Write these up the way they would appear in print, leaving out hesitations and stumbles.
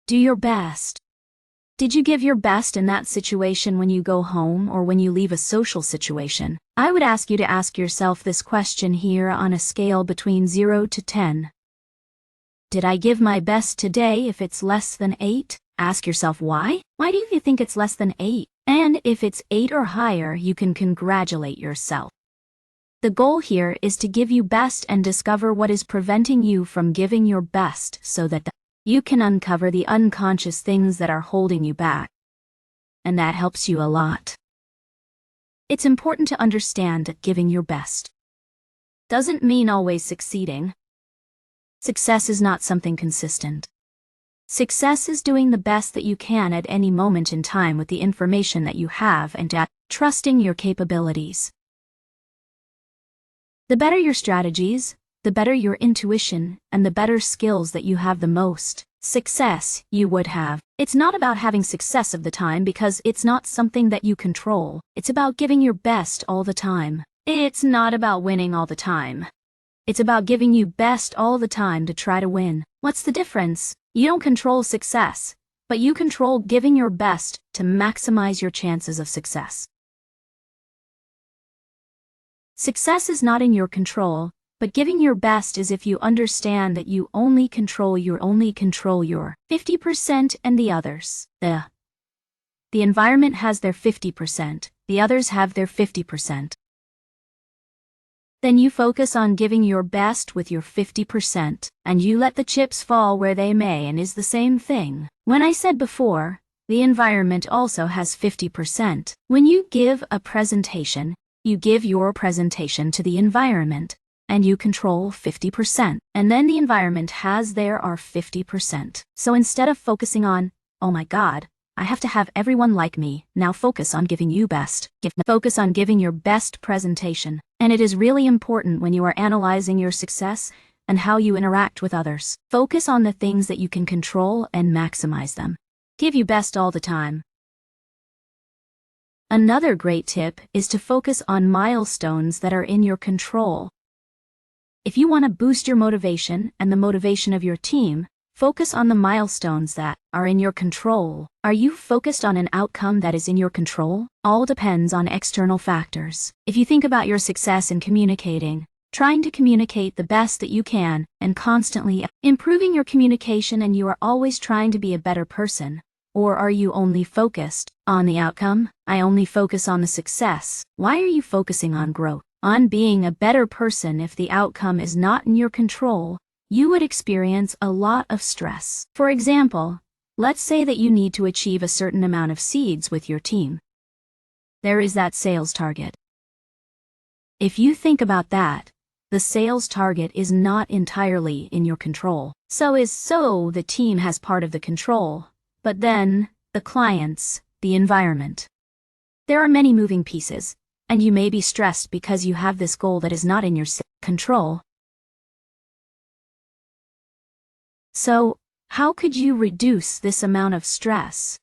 Do your best. Did you give your best in that situation when you go home or when you leave a social situation? I would ask you to ask yourself this question here on a scale between 0 to 10. Did I give my best today? If it's less than 8, ask yourself why? Why do you think it's less than 8? And if it's 8 or higher, you can congratulate yourself. The goal here is to give you best and discover what is preventing you from giving your best so that you can uncover the unconscious things that are holding you back. And that helps you a lot. It's important to understand that giving your best doesn't mean always succeeding. Success is not something consistent. Success is doing the best that you can at any moment in time with the information that you have and trusting your capabilities. The better your strategies, the better your intuition, and the better skills that you have, the most success you would have. It's not about having success of the time because it's not something that you control. It's about giving your best all the time. It's not about winning all the time. It's about giving you best all the time to try to win. What's the difference? You don't control success, but you control giving your best to maximize your chances of success. Success is not in your control, but giving your best is if you understand that you only control your 50% and the others. The environment has their 50%, the others have their 50%. Then you focus on giving your best with your 50%, and you let the chips fall where they may, and is the same thing. When I said before, the environment also has 50%. When you give a presentation, you give your presentation to the environment, and you control 50%. And then the environment has their 50%. So instead of focusing on, oh my God, I have to have everyone like me, now focus on giving you best. Focus on giving your best presentation. And it is really important when you are analyzing your success and how you interact with others. Focus on the things that you can control and maximize them. Give your best all the time. Another great tip is to focus on milestones that are in your control. If you want to boost your motivation and the motivation of your team, focus on the milestones that are in your control. Are you focused on an outcome that is in your control? All depends on external factors. If you think about your success in communicating, trying to communicate the best that you can, and constantly improving your communication, and you are always trying to be a better person, or are you only focused on the outcome? I only focus on the success. Why are you focusing on growth, on being a better person? If the outcome is not in your control, you would experience a lot of stress. For example, let's say that you need to achieve a certain amount of seeds with your team. There is that sales target. If you think about that, the sales target is not entirely in your control. So the team has part of the control, but then the clients, the environment. There are many moving pieces, and you may be stressed because you have this goal that is not in your control. So, how could you reduce this amount of stress?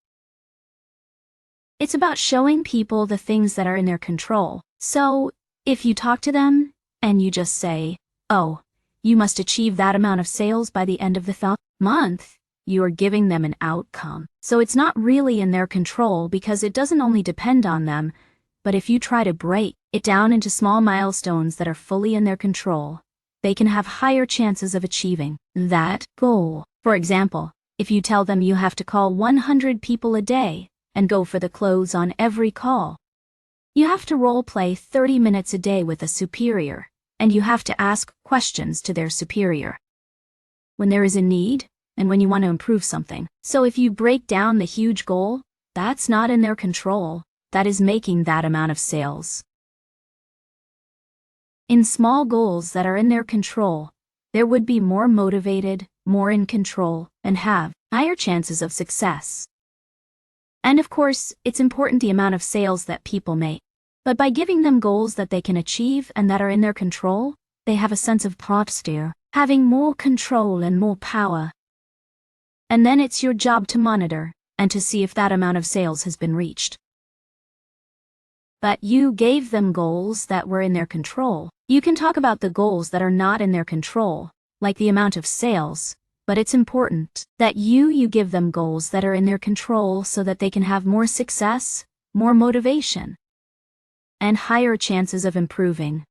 It's about showing people the things that are in their control. So, if you talk to them, and you just say, oh, you must achieve that amount of sales by the end of the month, you are giving them an outcome. So it's not really in their control because it doesn't only depend on them, but if you try to break it down into small milestones that are fully in their control, they can have higher chances of achieving that goal. For example, if you tell them you have to call 100 people a day and go for the close on every call, you have to role play 30 minutes a day with a superior, and you have to ask questions to their superior when there is a need and when you want to improve something. So if you break down the huge goal, that's not in their control. That is making that amount of sales. In small goals that are in their control, there would be more motivated, more in control, and have higher chances of success. And of course, it's important the amount of sales that people make. But by giving them goals that they can achieve and that are in their control, they have a sense of posture, having more control and more power. And then it's your job to monitor and to see if that amount of sales has been reached. But you gave them goals that were in their control. You can talk about the goals that are not in their control, like the amount of sales, but it's important that you give them goals that are in their control so that they can have more success, more motivation, and higher chances of improving.